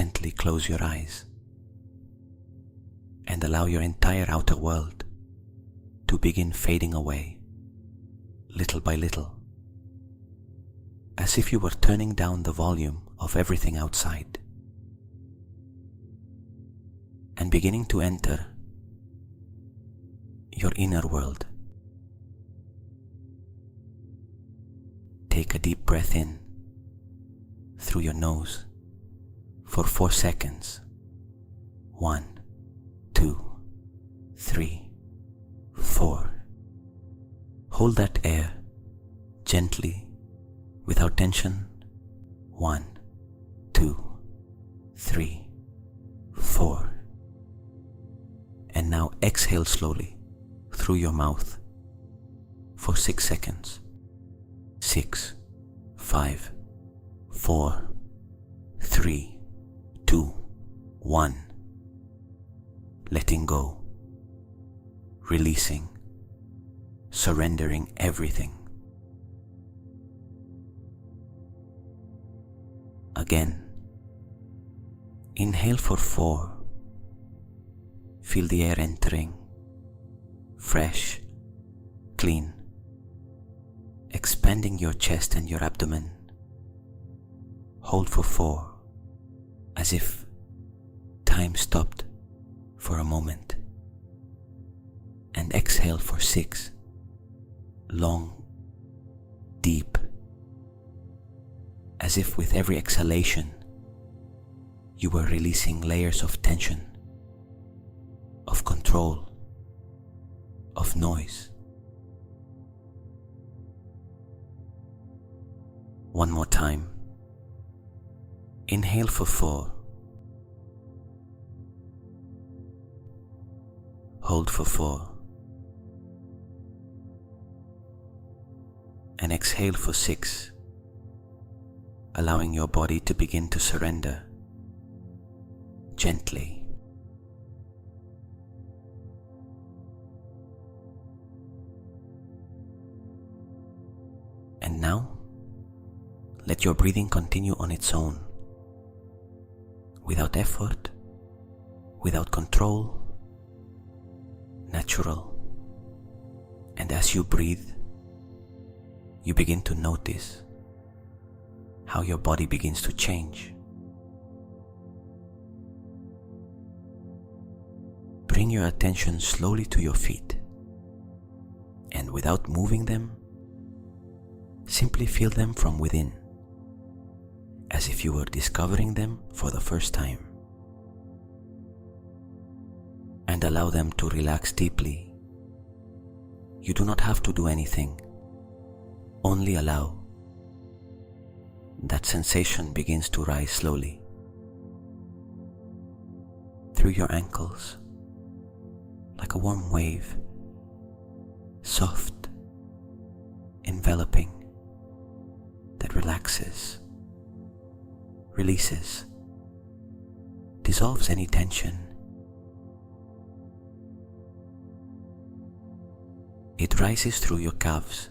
gently close your eyes and allow your entire outer world to begin fading away, little by little, as if you were turning down the volume of everything outside and beginning to enter your inner world. Take a deep breath in through your nose for 4 seconds. 1, 2, 3, 4. Hold that air gently, without tension. 1, 2, 3, 4. And now exhale slowly through your mouth for 6 seconds. 6, 5, 4, 3, 2, 1. Letting go, releasing, surrendering everything. Again, inhale for 4. Feel the air entering, fresh, clean, expanding your chest and your abdomen. Hold for 4, as if time stopped for a moment. And exhale for 6, long, deep, as if with every exhalation you were releasing layers of tension, of control, of noise. One more time. Inhale for 4. Hold for 4. And exhale for 6, allowing your body to begin to surrender gently. And now, let your breathing continue on its own, without effort, without control, natural. And as you breathe, you begin to notice how your body begins to change. Bring your attention slowly to your feet, and without moving them, simply feel them from within, as if you were discovering them for the first time. And allow them to relax deeply. You do not have to do anything. Only allow. That sensation begins to rise slowly through your ankles, like a warm wave, soft, enveloping, that relaxes, releases, dissolves any tension. It rises through your calves,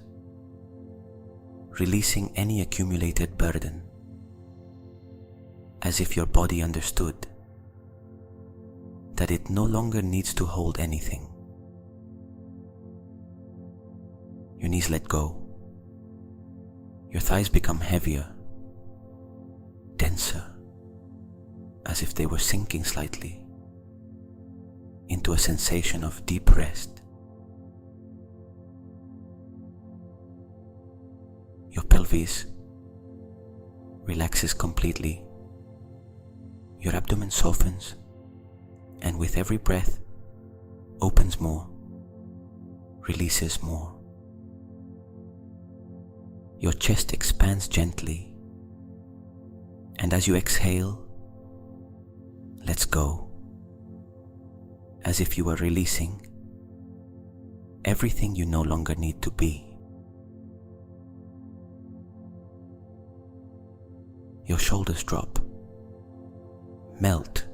releasing any accumulated burden, as if your body understood that it no longer needs to hold anything. Your knees let go. Your thighs become heavier, denser, as if they were sinking slightly into a sensation of deep rest. Your pelvis relaxes completely. Your abdomen softens, and with every breath, opens more, releases more. Your chest expands gently, and as you exhale, lets go, as if you were releasing everything you no longer need to be. Your shoulders drop, melt,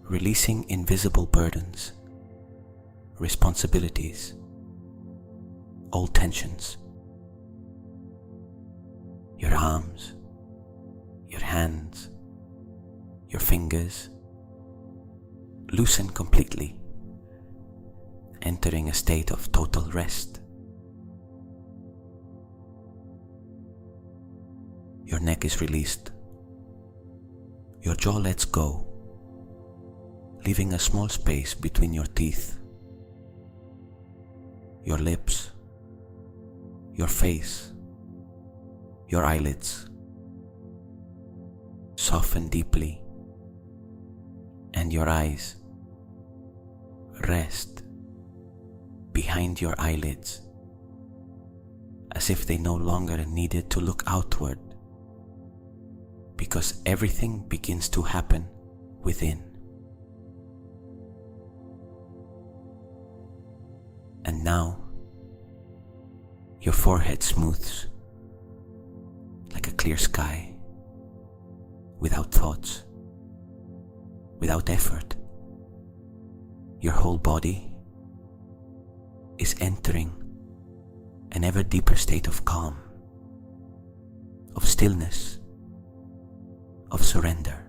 releasing invisible burdens, responsibilities, old tensions. Your arms, your hands, your fingers loosen completely, entering a state of total rest. Your neck is released. Your jaw lets go, leaving a small space between your teeth. Your lips, your face, your eyelids soften deeply, and your eyes rest behind your eyelids as if they no longer needed to look outward, because everything begins to happen within. And now your forehead smooths like a clear sky, without thoughts, without effort. Your whole body is entering an ever deeper state of calm, of stillness, of surrender.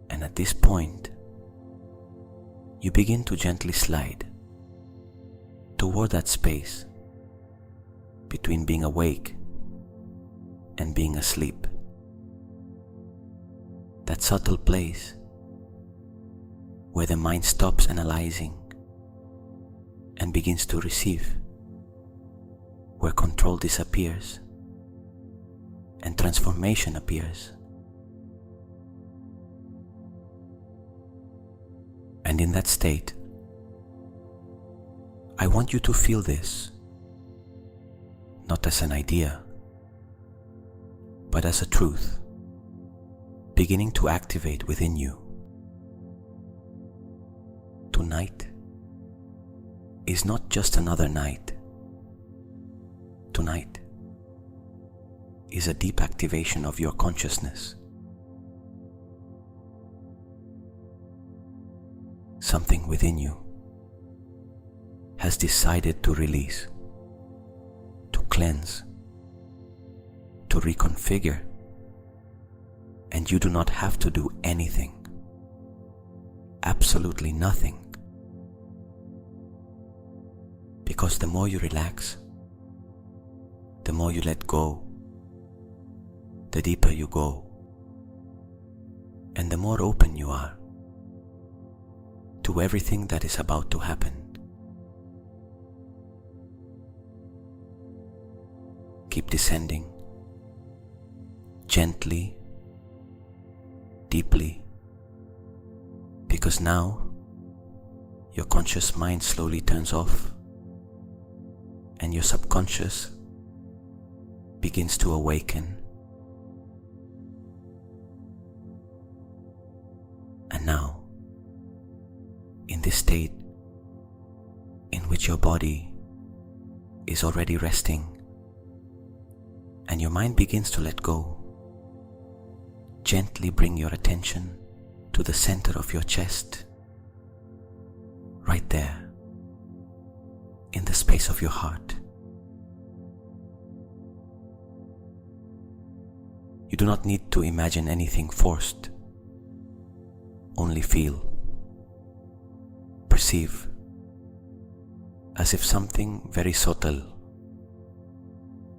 And at this point, you begin to gently slide toward that space between being awake and being asleep. That subtle place where the mind stops analyzing and begins to receive, where control disappears and transformation appears. And in that state, I want you to feel this, not as an idea, but as a truth, beginning to activate within you. Tonight is not just another night. Tonight is a deep activation of your consciousness. Something within you has decided to release, to cleanse, to reconfigure, and you do not have to do anything, absolutely nothing. Because the more you relax, the more you let go, the deeper you go, and the more open you are to everything that is about to happen. Keep descending, gently, deeply, because now your conscious mind slowly turns off and your subconscious begins to awaken. And now, in this state in which your body is already resting and your mind begins to let go, gently bring your attention to the center of your chest, right there, in the space of your heart. You do not need to imagine anything forced. Only feel, perceive, as if something very subtle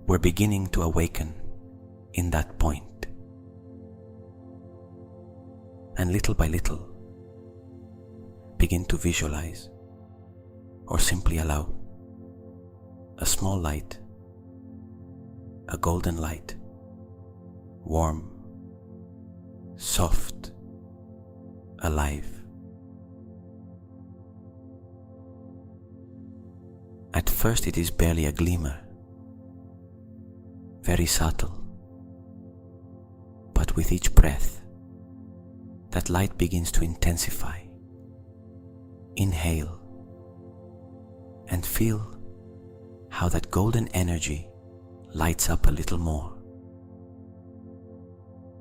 were beginning to awaken in that point. And little by little, begin to visualize or simply allow a small light, a golden light, warm, soft, alive. At first it is barely a glimmer, very subtle, but with each breath, that light begins to intensify. Inhale and feel how that golden energy lights up a little more.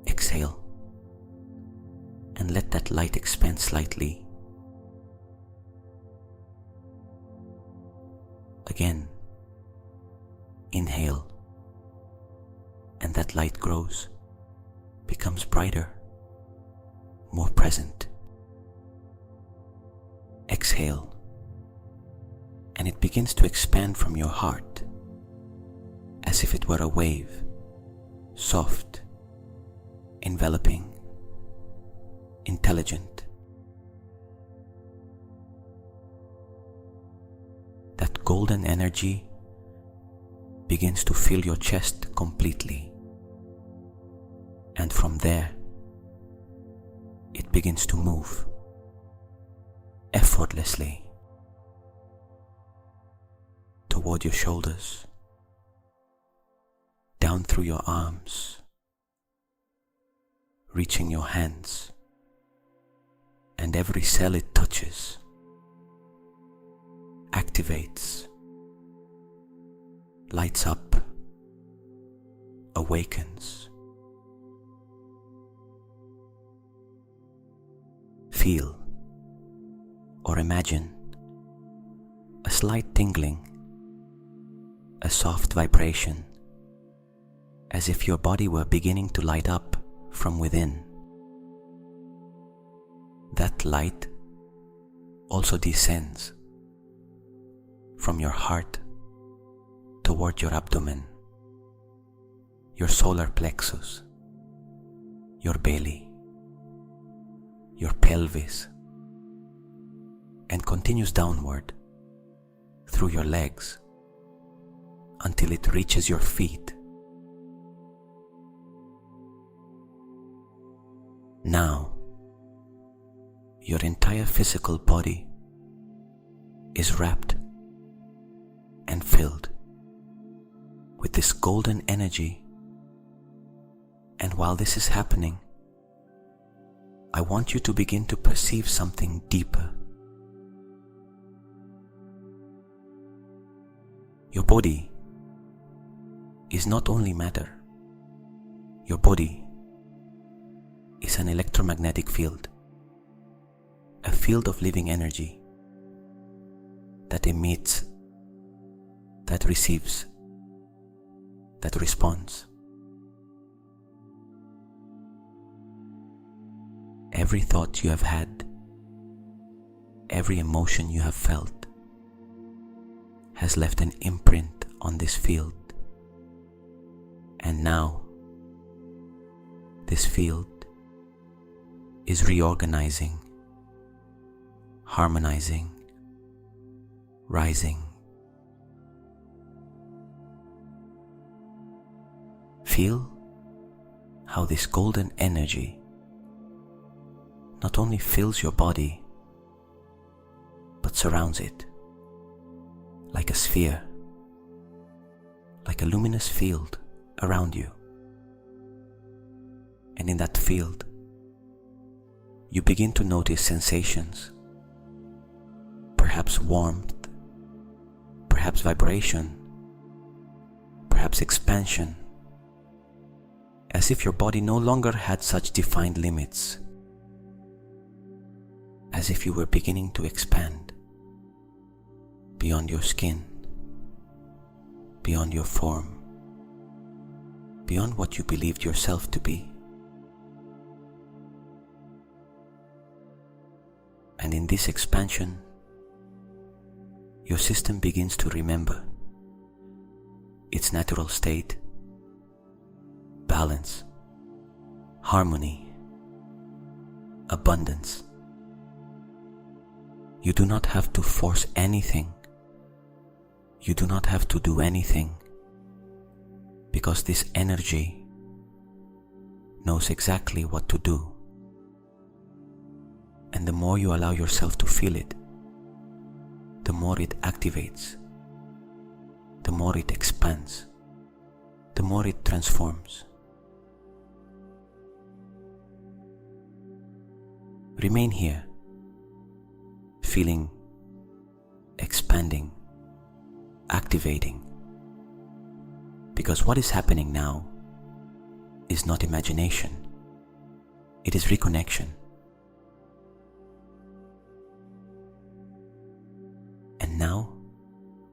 Exhale and let that light expand slightly. Again, inhale, and that light grows, becomes brighter, more present. Exhale, and it begins to expand from your heart, as if it were a wave, soft, enveloping, intelligent. That golden energy begins to fill your chest completely, and from there it begins to move effortlessly toward your shoulders, down through your arms, reaching your hands, and every cell it touches activates, lights up, awakens. Feel or imagine a slight tingling, a soft vibration, as if your body were beginning to light up from within. That light also descends from your heart toward your abdomen, your solar plexus, your belly, your pelvis, and continues downward through your legs until it reaches your feet. Now, your entire physical body is wrapped and filled with this golden energy. And while this is happening, I want you to begin to perceive something deeper. Your body is not only matter. Your body is an electromagnetic field, a field of living energy that emits, that receives, that responds. Every thought you have had, every emotion you have felt, has left an imprint on this field. And now, this field is reorganizing, harmonizing, rising. Feel how this golden energy not only fills your body, but surrounds it like a sphere, like a luminous field around you. And in that field, you begin to notice sensations, perhaps warmth, perhaps vibration, perhaps expansion, as if your body no longer had such defined limits, as if you were beginning to expand beyond your skin, beyond your form, beyond what you believed yourself to be. And in this expansion, your system begins to remember its natural state, balance, harmony, abundance. You do not have to force anything. You do not have to do anything, because this energy knows exactly what to do. And the more you allow yourself to feel it, the more it activates, the more it expands, the more it transforms. Remain here, feeling, expanding, activating, because what is happening now is not imagination, it is reconnection. And now,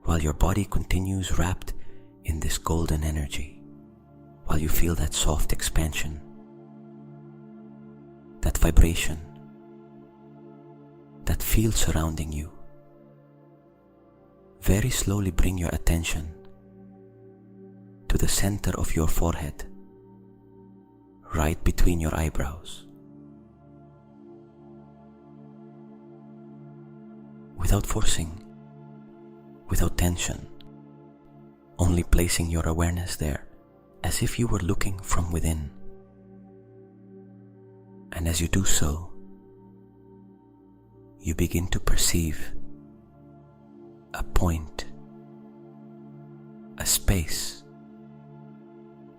while your body continues wrapped in this golden energy, while while you feel that soft expansion, that vibration, that feel surrounding you. Very slowly bring your attention to the center of your forehead, right between your eyebrows. Without forcing, without tension, only placing your awareness there as if you were looking from within. And as you do so, you begin to perceive a point, a space,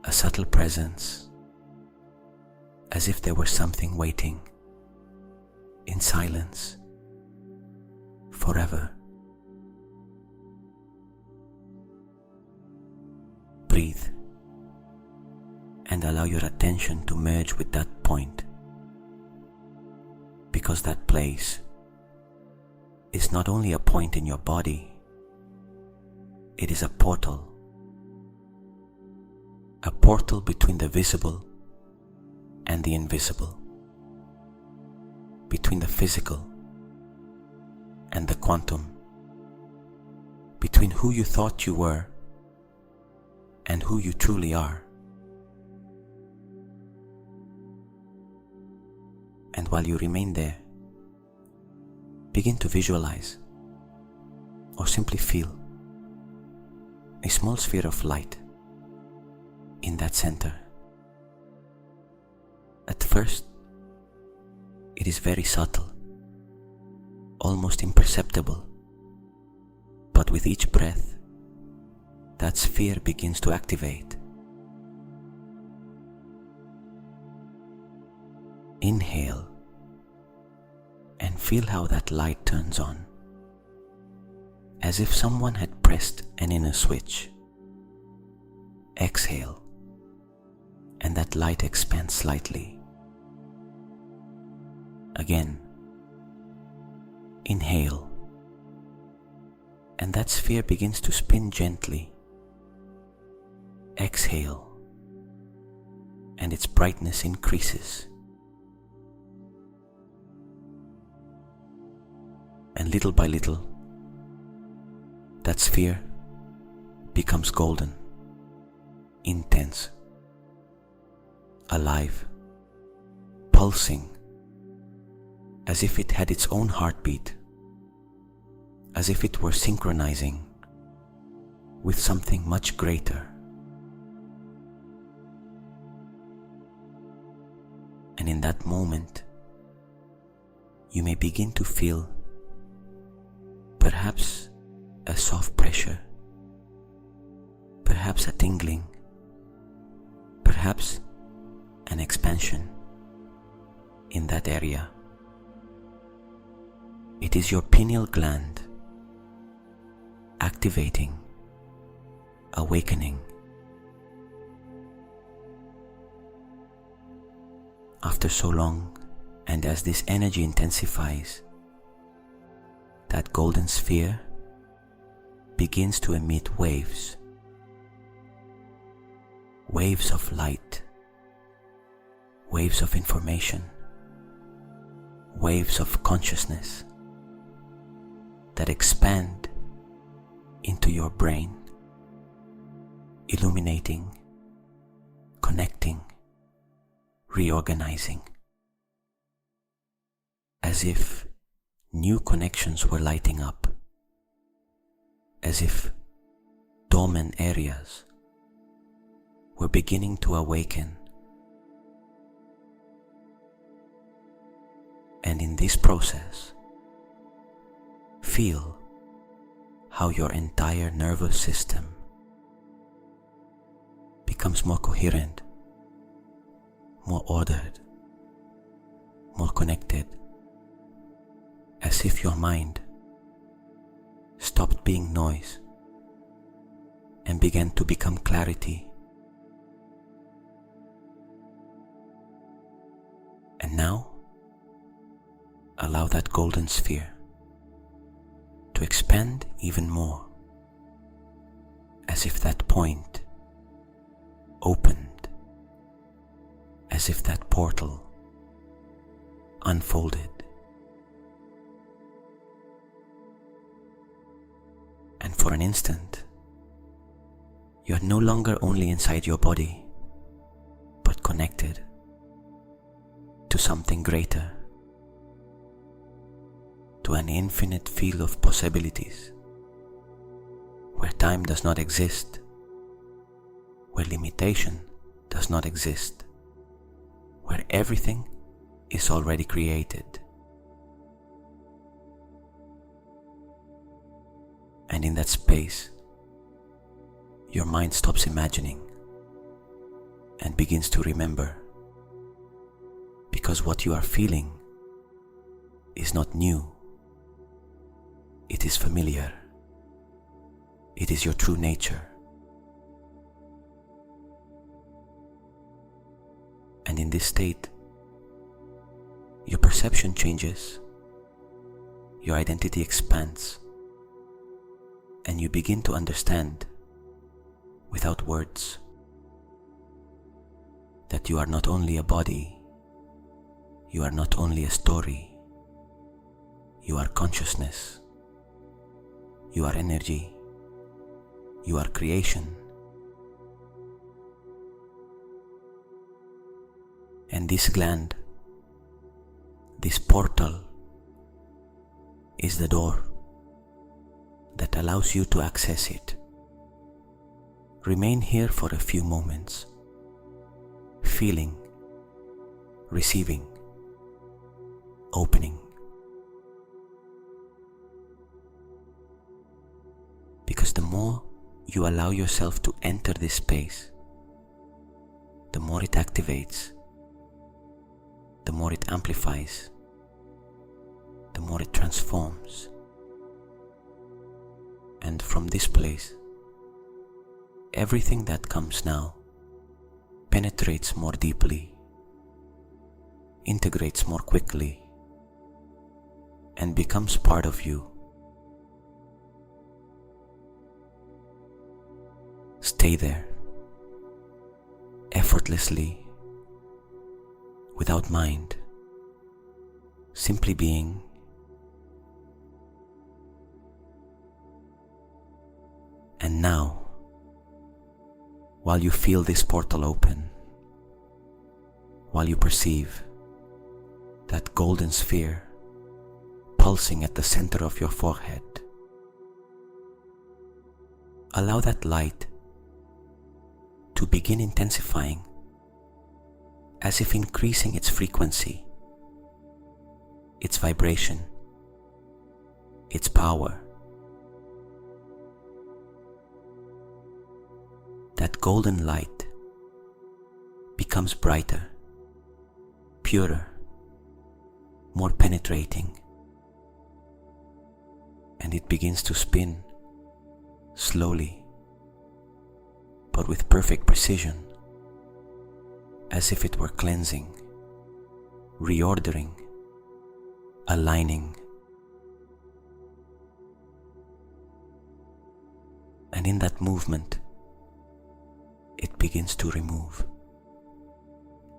a subtle presence, as if there were something waiting in silence forever. Breathe and allow your attention to merge with that point, because that place is not only a point in your body, it is a portal between the visible and the invisible, between the physical and the quantum, between who you thought you were and who you truly are. And while you remain there, begin to visualize or simply feel a small sphere of light in that center. At first, it is very subtle, almost imperceptible, but with each breath, that sphere begins to activate. Inhale and feel how that light turns on, as if someone had pressed an inner switch. Exhale, and that light expands slightly. Again, inhale, and that sphere begins to spin gently. Exhale, and its brightness increases. And little by little, that sphere becomes golden, intense, alive, pulsing, as if it had its own heartbeat, as if it were synchronizing with something much greater. And in that moment, you may begin to feel perhaps a soft pressure, perhaps a tingling, perhaps an expansion in that area. It is your pineal gland activating, awakening. After so long, and as this energy intensifies, that golden sphere begins to emit waves of light, waves of information, waves of consciousness that expand into your brain, illuminating, connecting, reorganizing, as if new connections were lighting up, as if dormant areas were beginning to awaken. And in this process, feel how your entire nervous system becomes more coherent, more ordered, more connected, as if your mind stopped being noise and began to become clarity. And now, allow that golden sphere to expand even more, as if that point opened as if that portal unfolded, and for an instant you are no longer only inside your body, but connected to something greater, to an infinite field of possibilities, where time does not exist, where limitation does not exist, where everything is already created. And in that space, your mind stops imagining and begins to remember, because what you are feeling is not new, it is familiar, it is your true nature. And in this state, your perception changes, your identity expands, and you begin to understand, without words, that you are not only a body, you are not only a story, you are consciousness, you are energy, you are creation. And this gland, this portal, is the door that allows you to access it. Remain here for a few moments, feeling, receiving, opening. Because the more you allow yourself to enter this space, the more it activates, the more it amplifies, the more it transforms. And from this place, everything that comes now penetrates more deeply, integrates more quickly, and becomes part of you. Stay there, effortlessly, without mind, simply being. And now, while you feel this portal open, while you perceive that golden sphere pulsing at the center of your forehead, allow that light to begin intensifying, as if increasing its frequency, its vibration, its power. That golden light becomes brighter, purer, more penetrating, and it begins to spin slowly, but with perfect precision, as if it were cleansing, reordering, aligning. And in that movement, it begins to remove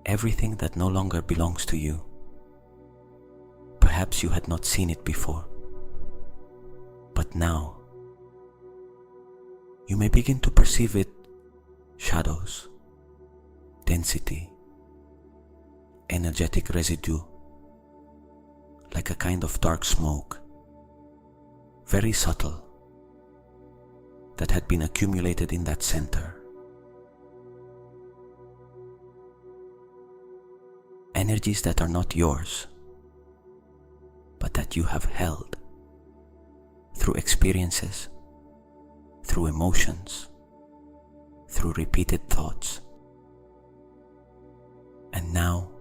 everything that no longer belongs to you. Perhaps you had not seen it before, but now you may begin to perceive it: shadows, density, energetic residue, like a kind of dark smoke, very subtle, that had been accumulated in that center. Energies that are not yours, but that you have held through experiences, through emotions, through repeated thoughts. And now,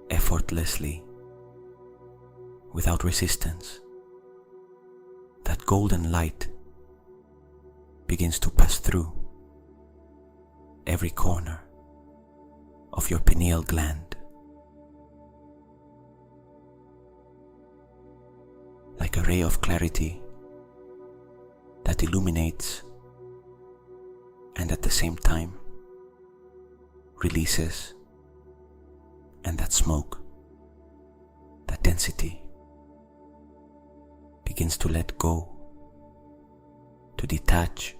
effortlessly, without resistance, that golden light begins to pass through every corner of your pineal gland, like a ray of clarity that illuminates and at the same time releases And that smoke, that density, begins to let go, to detach,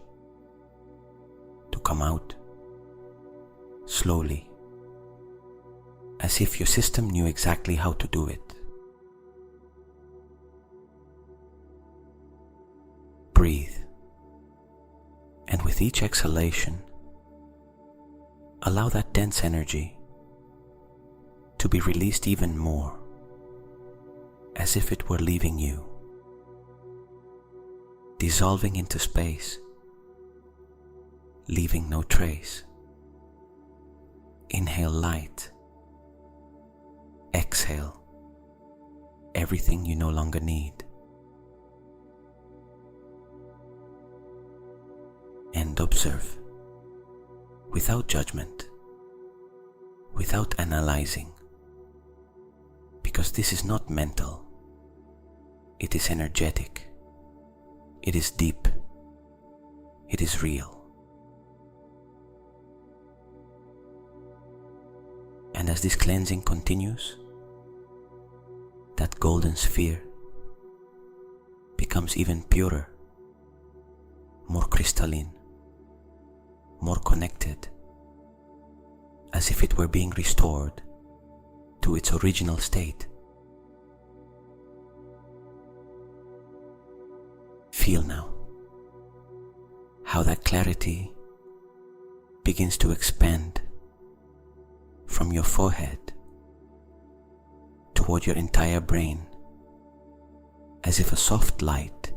to come out slowly, as if your system knew exactly how to do it. Breathe, and with each exhalation, allow that dense energy to be released even more, as if it were leaving you, dissolving into space, leaving no trace. Inhale light, exhale everything you no longer need. And observe, without judgment, without analyzing, because this is not mental, it is energetic, it is deep, it is real. And as this cleansing continues, that golden sphere becomes even purer, more crystalline, more connected, as if it were being restored to its original state. Feel now how that clarity begins to expand from your forehead toward your entire brain, as if a soft light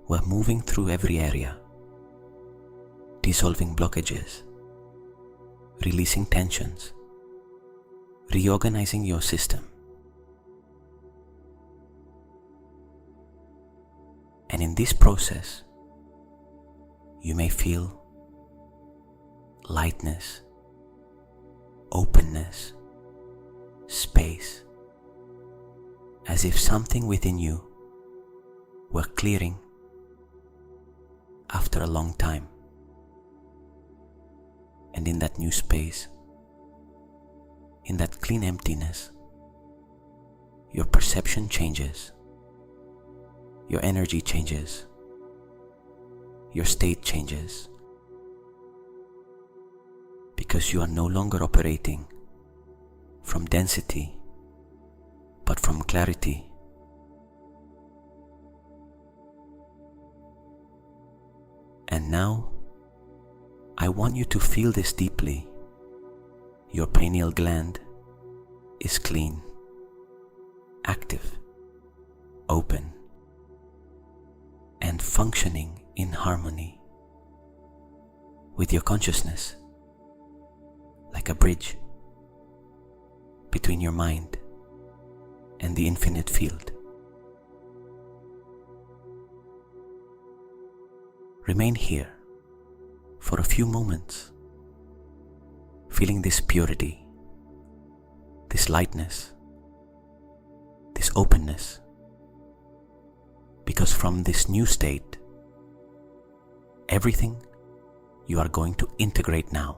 were moving through every area, dissolving blockages, releasing tensions, reorganizing your system. And in this process, you may feel lightness, openness, space, as if something within you were clearing after a long time. And in that new space, in that clean emptiness, your perception changes, your energy changes, your state changes, because you are no longer operating from density, but from clarity. And now, I want you to feel this deeply. Your pineal gland is clean, active, open, and functioning in harmony with your consciousness, like a bridge between your mind and the infinite field. Remain here for a few moments, feeling this purity, this lightness, this openness, because from this new state, everything you are going to integrate now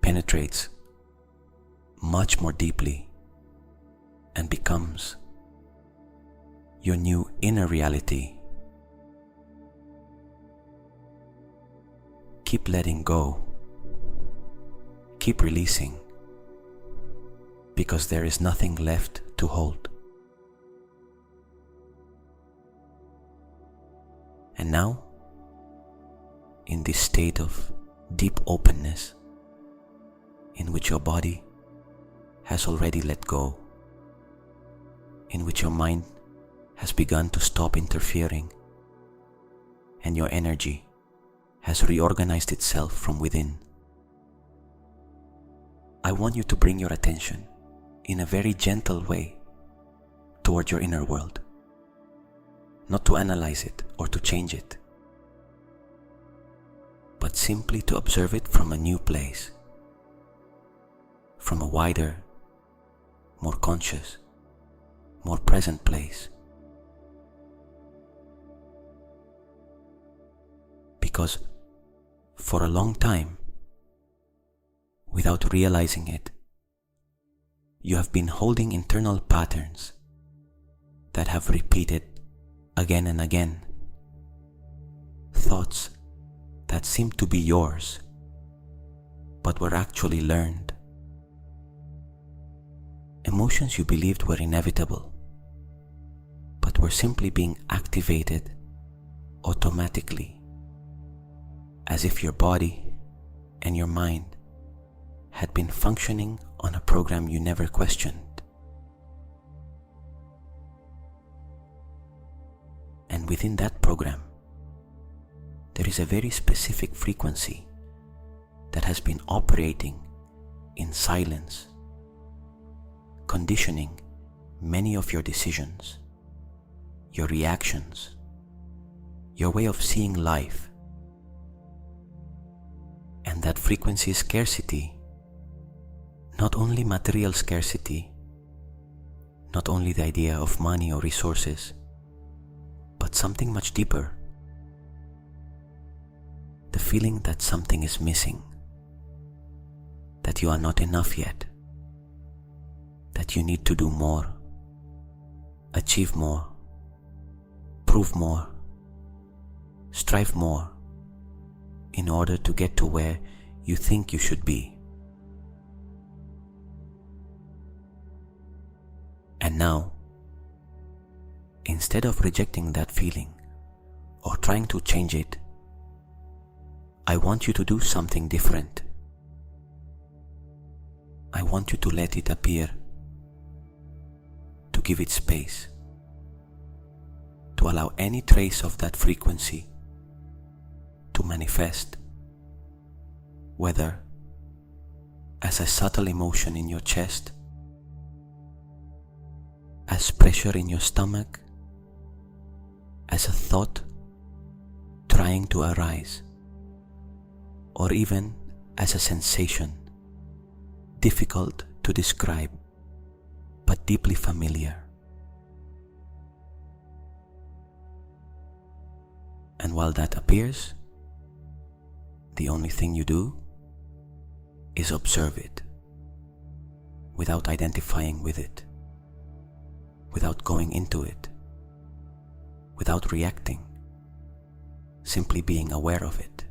penetrates much more deeply and becomes your new inner reality. Keep letting go, keep releasing, because there is nothing left to hold. And now, in this state of deep openness, in which your body has already let go, in which your mind has begun to stop interfering, and your energy has reorganized itself from within, I want you to bring your attention in a very gentle way toward your inner world, not to analyze it or to change it, but simply to observe it from a new place, from a wider, more conscious, more present place. Because for a long time, without realizing it, you have been holding internal patterns that have repeated again and again. Thoughts that seemed to be yours, but were actually learned. Emotions you believed were inevitable, but were simply being activated automatically, as if your body and your mind had been functioning on a program you never questioned. And within that program, there is a very specific frequency that has been operating in silence, conditioning many of your decisions, your reactions, your way of seeing life. And that frequency is scarcity. Not only material scarcity, not only the idea of money or resources, but something much deeper. The feeling that something is missing, that you are not enough yet, that you need to do more, achieve more, prove more, strive more in order to get to where you think you should be. And now, instead of rejecting that feeling or trying to change it, I want you to do something different. I want you to let it appear, to give it space, to allow any trace of that frequency to manifest, whether as a subtle emotion in your chest, as pressure in your stomach, as a thought trying to arise, or even as a sensation difficult to describe but deeply familiar. And while that appears, the only thing you do is observe it without identifying with it, without going into it, without reacting, simply being aware of it.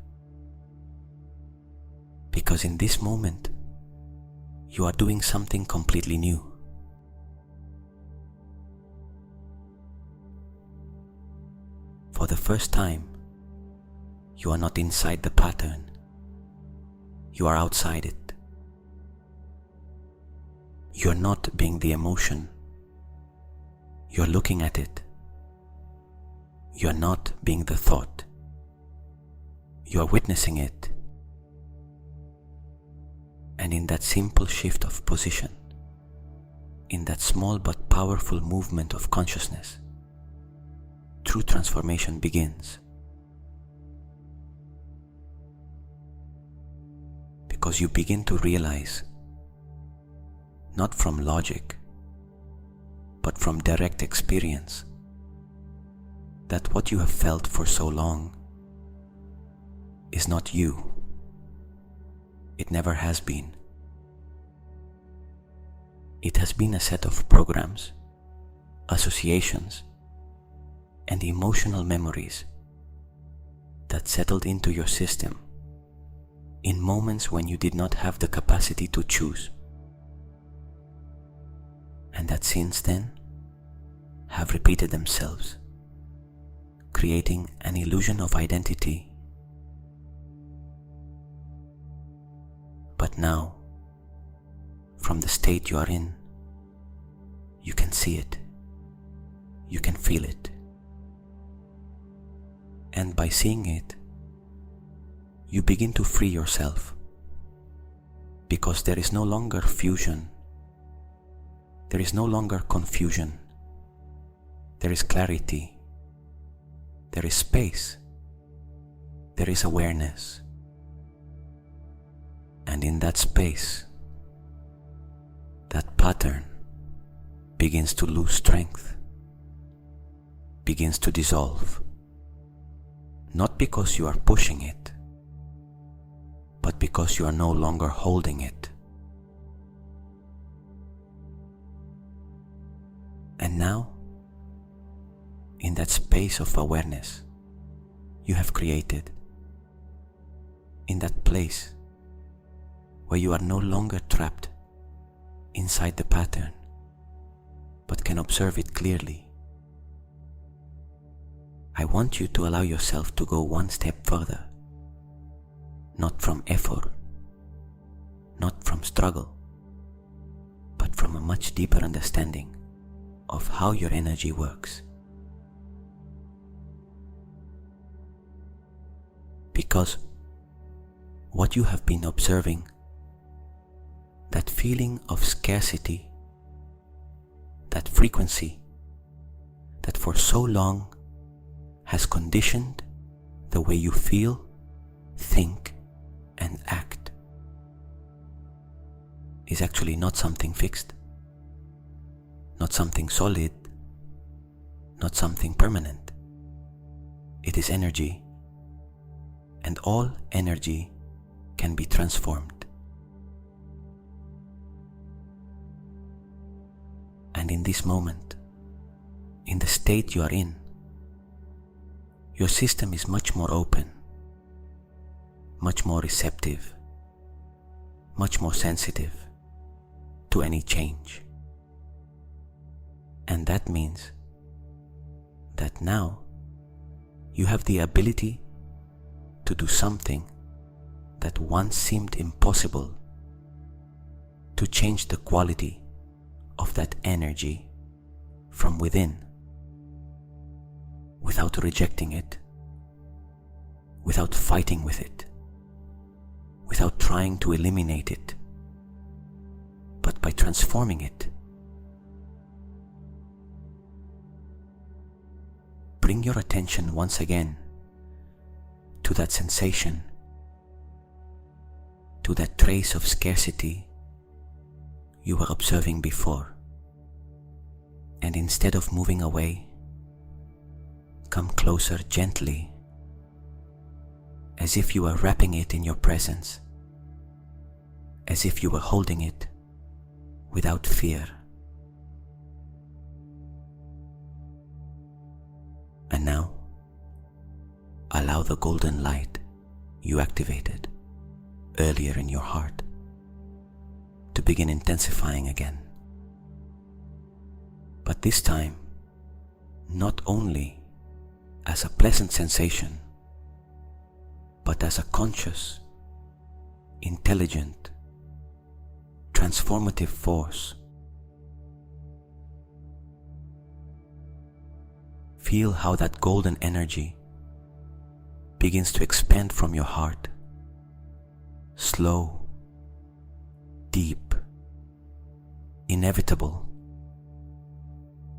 Because in this moment, you are doing something completely new. For the first time, you are not inside the pattern, you are outside it. You are not being the emotion, you are looking at it. You are not being the thought, you are witnessing it. And in that simple shift of position, in that small but powerful movement of consciousness, true transformation begins. Because you begin to realize, not from logic, but from direct experience, that what you have felt for so long is not you. It never has been. It has been a set of programs, associations, and emotional memories that settled into your system in moments when you did not have the capacity to choose, and that since then have repeated themselves, creating an illusion of identity. But now, from the state you are in, you can see it, you can feel it. And by seeing it, you begin to free yourself, because there is no longer fusion, there is no longer confusion, there is clarity, there is space, there is awareness. And in that space, that pattern begins to lose strength, begins to dissolve, not because you are pushing it, but because you are no longer holding it. And now, in that space of awareness you have created, in that place where you are no longer trapped inside the pattern, but can observe it clearly, I want you to allow yourself to go one step further, not from effort, not from struggle, but from a much deeper understanding of how your energy works. Because what you have been observing, that feeling of scarcity, that frequency that for so long has conditioned the way you feel, think, and act, is actually not something fixed, not something solid, not something permanent. It is energy, and all energy can be transformed. And in this moment, in the state you are in, your system is much more open, much more receptive, much more sensitive to any change. And that means that now you have the ability to do something that once seemed impossible, to change the quality of that energy from within, without rejecting it, without fighting with it, without trying to eliminate it, but by transforming it. Bring your attention once again to that sensation, to that trace of scarcity you were observing before. And instead of moving away, come closer gently, as if you were wrapping it in your presence, as if you were holding it without fear. And now, allow the golden light you activated earlier in your heart to begin intensifying again. But this time, not only as a pleasant sensation, but as a conscious, intelligent, transformative force. Feel how that golden energy begins to expand from your heart, slow, deep, inevitable,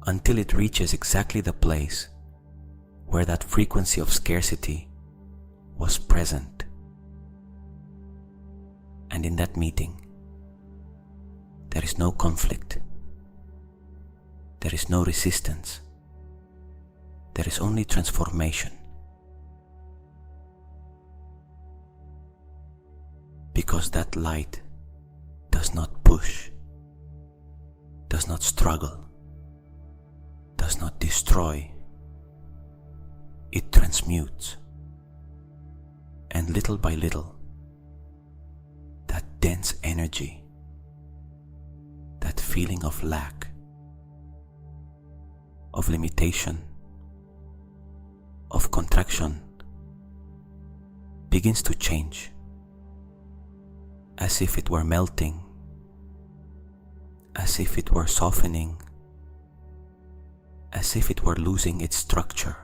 until it reaches exactly the place where that frequency of scarcity was present. And in that meeting, there is no conflict, there is no resistance, there is only transformation. Because that light does not push, does not struggle, does not destroy, it transmutes. And little by little, that dense energy, that feeling of lack, of limitation, of contraction, begins to change, as if it were melting, as if it were softening, as if it were losing its structure.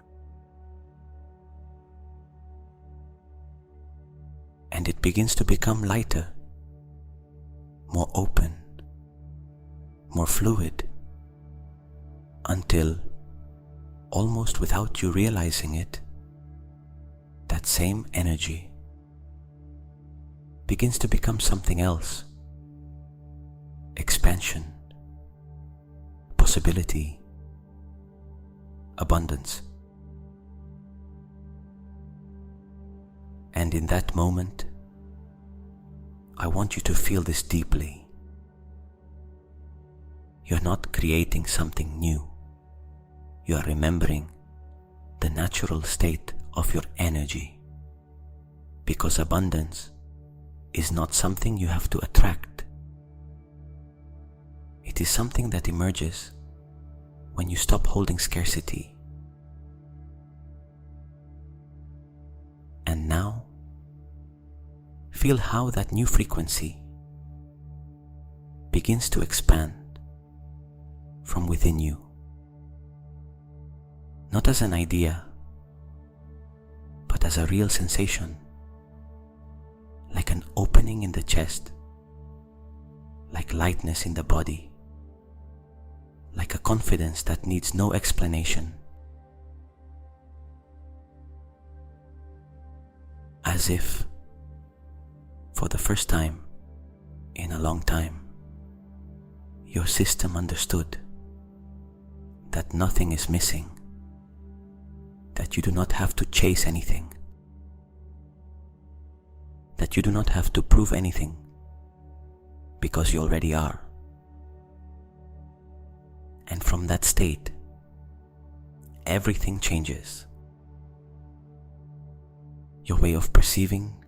And it begins to become lighter, more open, more fluid, until, almost without you realizing it, that same energy begins to become something else. Expansion, possibility, abundance. And in that moment, I want you to feel this deeply. You're not creating something new. You are remembering the natural state of your energy, because abundance is not something you have to attract. It is something that emerges when you stop holding scarcity. And now, feel how that new frequency begins to expand from within you. Not as an idea, but as a real sensation, like an opening in the chest, like lightness in the body, like a confidence that needs no explanation. As if, for the first time in a long time, your system understood that nothing is missing, that you do not have to chase anything, that you do not have to prove anything, because you already are. And from that state, everything changes. Your way of perceiving,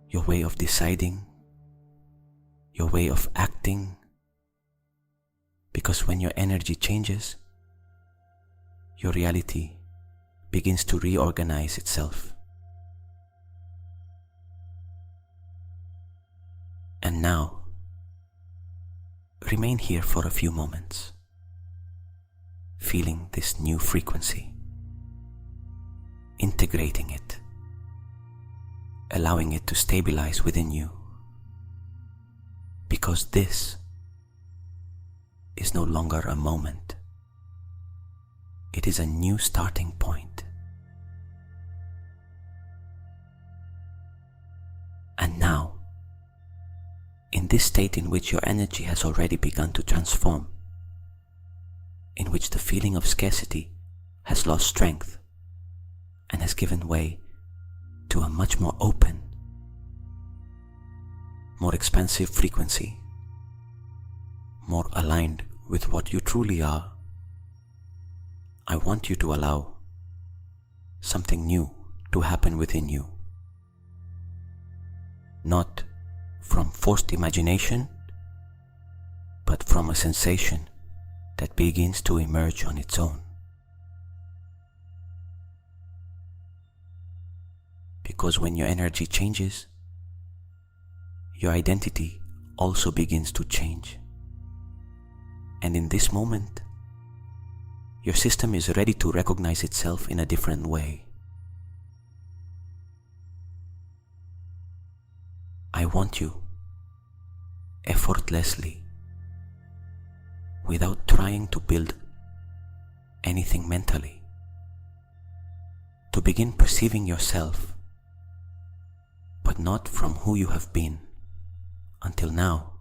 your way of deciding, your way of acting, because when your energy changes, your reality begins to reorganize itself. And now, remain here for a few moments, feeling this new frequency, integrating it, allowing it to stabilize within you, because this is no longer a moment. It is a new starting point. And now, in this state in which your energy has already begun to transform, in which the feeling of scarcity has lost strength and has given way to a much more open, more expansive frequency, more aligned with what you truly are, I want you to allow something new to happen within you. Not from forced imagination, but from a sensation that begins to emerge on its own. Because when your energy changes, your identity also begins to change. And in this moment, your system is ready to recognize itself in a different way. I want you, effortlessly, without trying to build anything mentally, to begin perceiving yourself, but not from who you have been until now,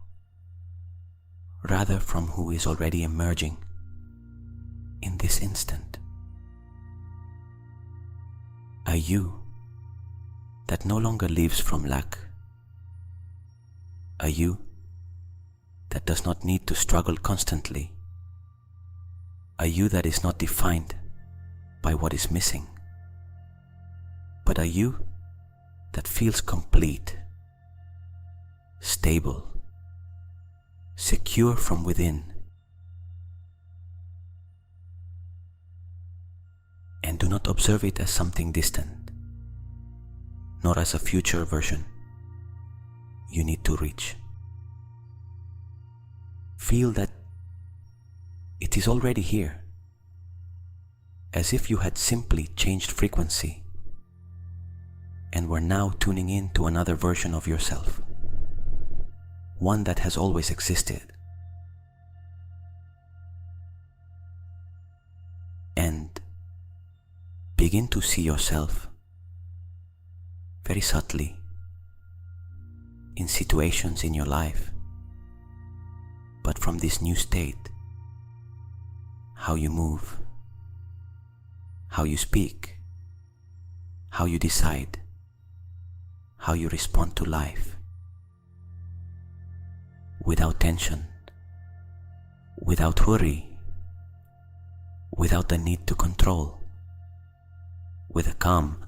rather from who is already emerging in this instant. A you that no longer lives from lack, a you that does not need to struggle constantly, a you that is not defined by what is missing, but a you that feels complete, stable, secure from within, and do not observe it as something distant, nor as a future version you need to reach. Feel that it is already here, as if you had simply changed frequency and were now tuning in to another version of yourself, one that has always existed. And begin to see yourself very subtly in situations in your life, but from this new state, how you move, how you speak, how you decide, how you respond to life, without tension, without worry, without the need to control, with a calm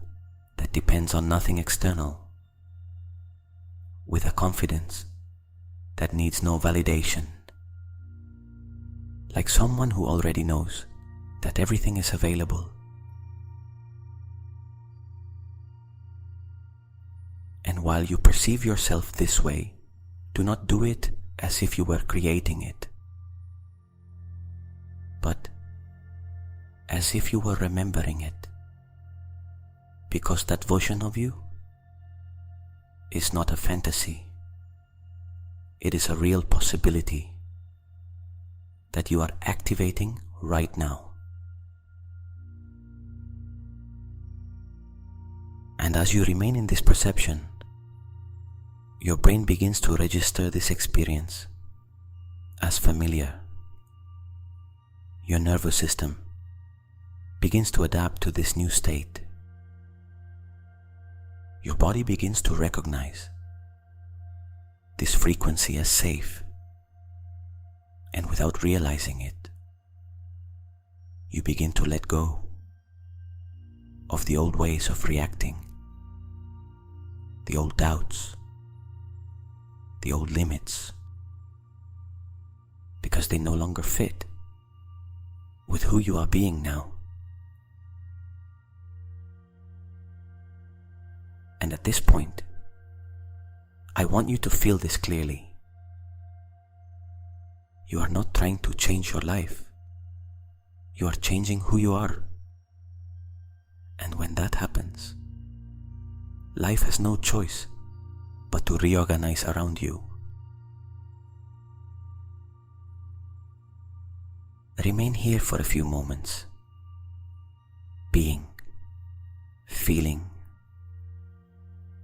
that depends on nothing external, with a confidence that needs no validation, like someone who already knows that everything is available. And while you perceive yourself this way, do not do it as if you were creating it, but as if you were remembering it, because that version of you is not a fantasy. It is a real possibility that you are activating right now. And as you remain in this perception, your brain begins to register this experience as familiar. Your nervous system begins to adapt to this new state. Your body begins to recognize this frequency as safe, and without realizing it, you begin to let go of the old ways of reacting, the old doubts, the old limits, because they no longer fit with who you are being now. And at this point, I want you to feel this clearly. You are not trying to change your life. You are changing who you are. And when that happens, life has no choice but to reorganize around you. Remain here for a few moments, being, feeling,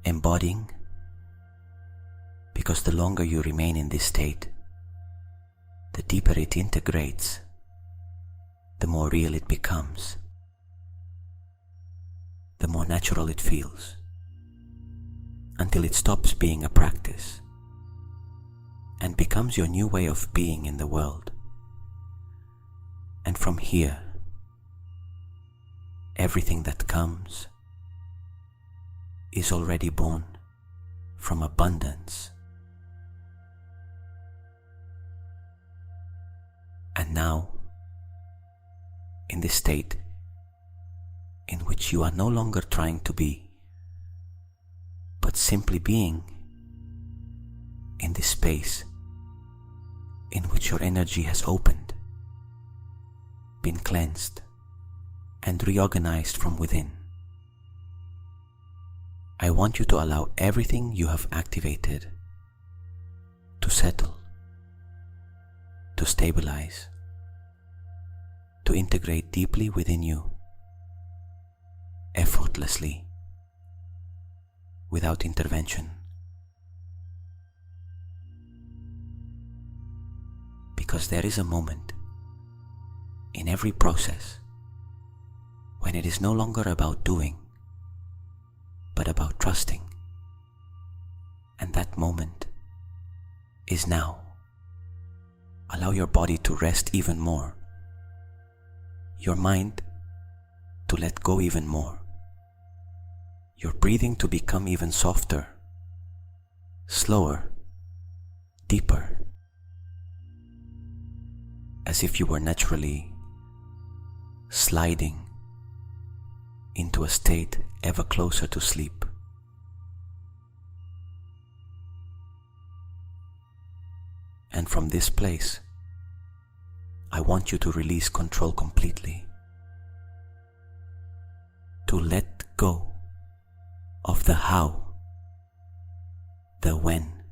embodying, because the longer you remain in this state, the deeper it integrates, the more real it becomes, the more natural it feels, until it stops being a practice and becomes your new way of being in the world. And from here, everything that comes is already born from abundance. And now, in this state in which you are no longer trying to be, but simply being in this space in which your energy has opened, been cleansed, and reorganized from within, I want you to allow everything you have activated to settle, to stabilize, to integrate deeply within you, effortlessly, without intervention. Because there is a moment in every process when it is no longer about doing, but about trusting. And that moment is now. Allow your body to rest even more, your mind to let go even more, your breathing to become even softer, slower, deeper, as if you were naturally sliding into a state ever closer to sleep. And from this place, I want you to release control completely, to let go of the how, the when,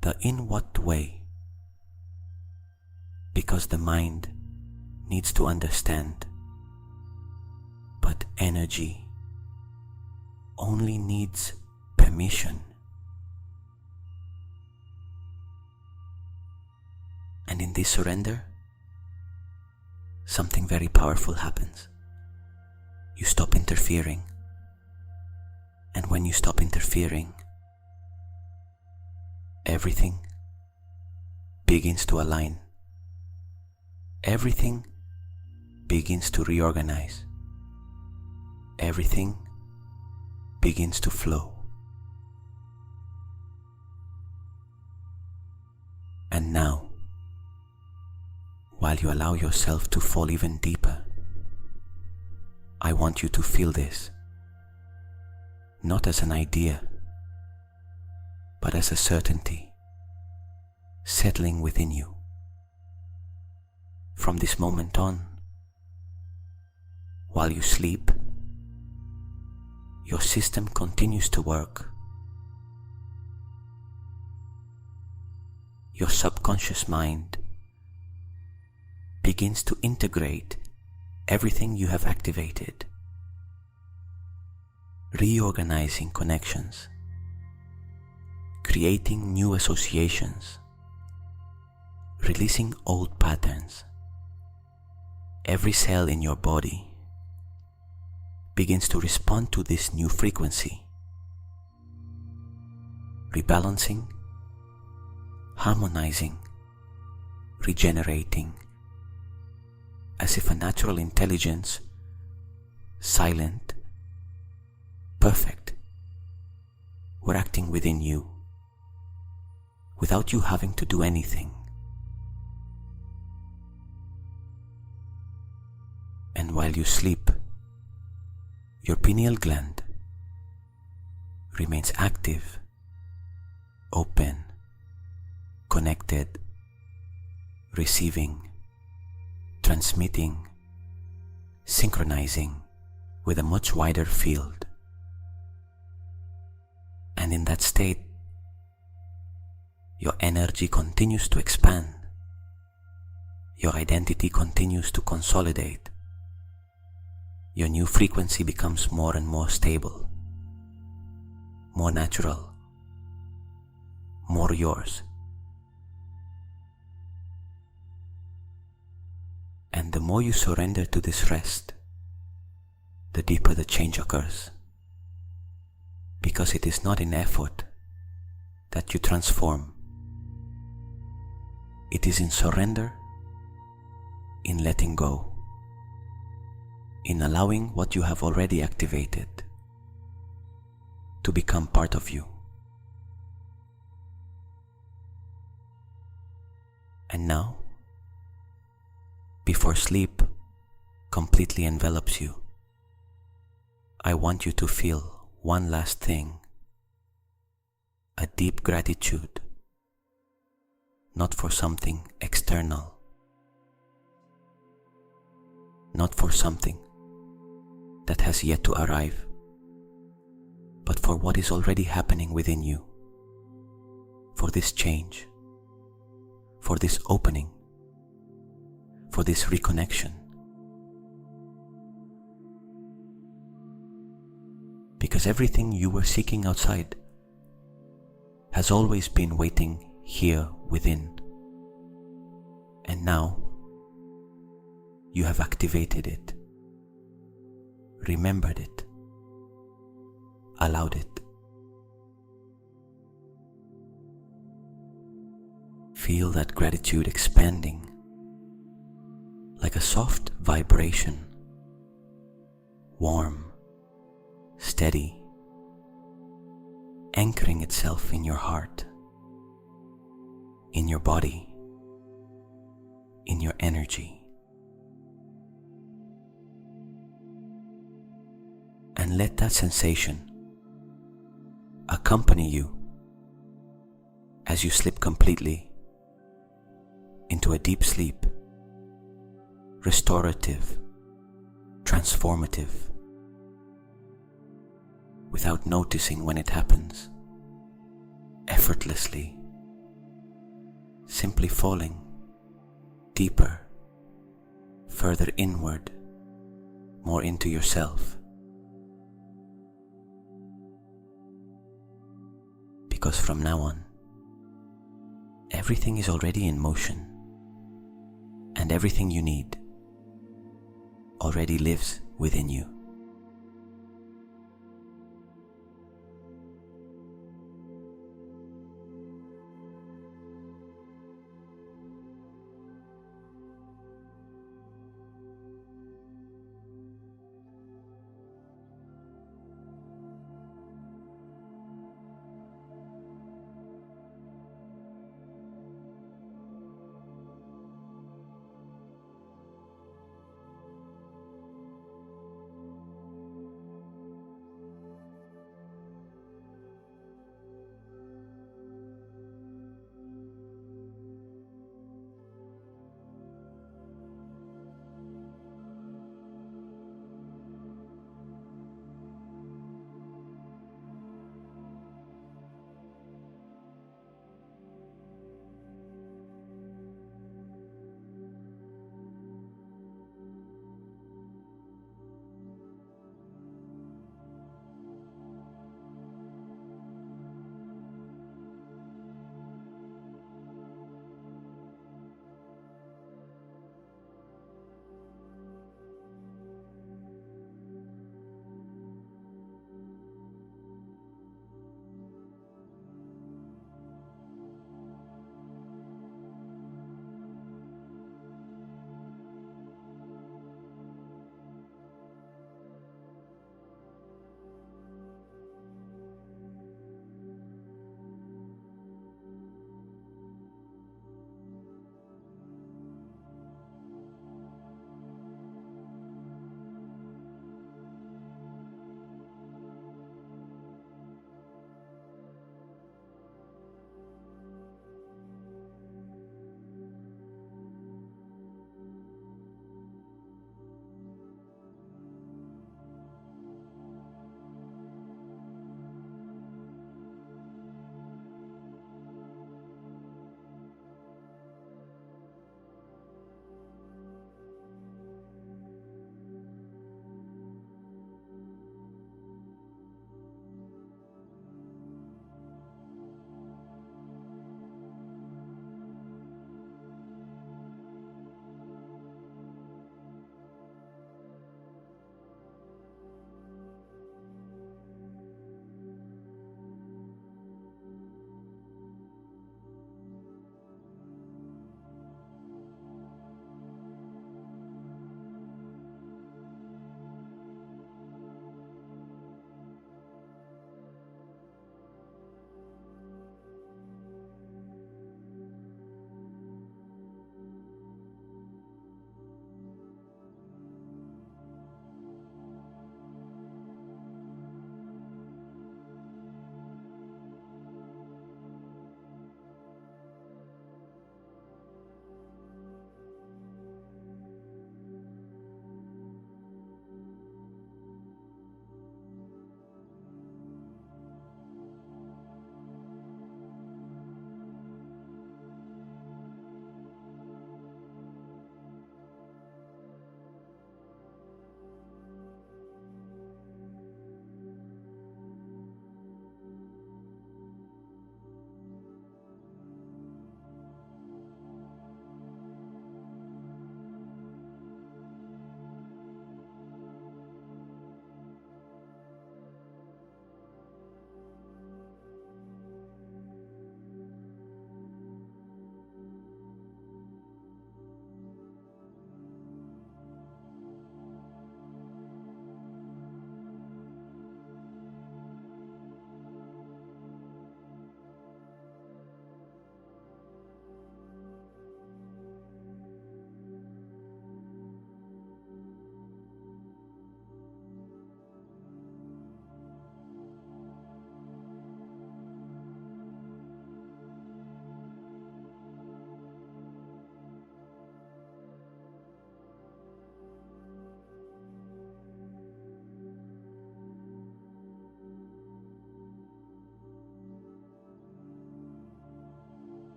the in what way, because the mind needs to understand, but energy only needs permission. And in this surrender, something very powerful happens. You stop interfering. And when you stop interfering, everything begins to align. Everything begins to reorganize. Everything begins to flow. And now, while you allow yourself to fall even deeper, I want you to feel this, not as an idea, but as a certainty settling within you. From this moment on, while you sleep, your system continues to work. Your subconscious mind begins to integrate everything you have activated, reorganizing connections, creating new associations, releasing old patterns. Every cell in your body begins to respond to this new frequency, rebalancing, harmonizing, regenerating, as if a natural intelligence, silent, perfect, were acting within you, without you having to do anything. And while you sleep, your pineal gland remains active, open, connected, receiving, transmitting, synchronizing with a much wider field. And in that state, your energy continues to expand, your identity continues to consolidate, your new frequency becomes more and more stable, more natural, more yours. And the more you surrender to this rest, the deeper the change occurs. Because it is not in effort that you transform. It is in surrender, in letting go, in allowing what you have already activated to become part of you. And now, before sleep completely envelops you, I want you to feel one last thing, a deep gratitude, not for something external, not for something that has yet to arrive, but for what is already happening within you, for this change, for this opening, for this reconnection. Because everything you were seeking outside has always been waiting here within. And now you have activated it, remembered it, allowed it. Feel that gratitude expanding like a soft vibration, warm, steady, anchoring itself in your heart, in your body, in your energy. And let that sensation accompany you as you slip completely into a deep sleep, restorative, transformative, without noticing when it happens, effortlessly, simply falling deeper, further inward, more into yourself. Because from now on, everything is already in motion, and everything you need already lives within you.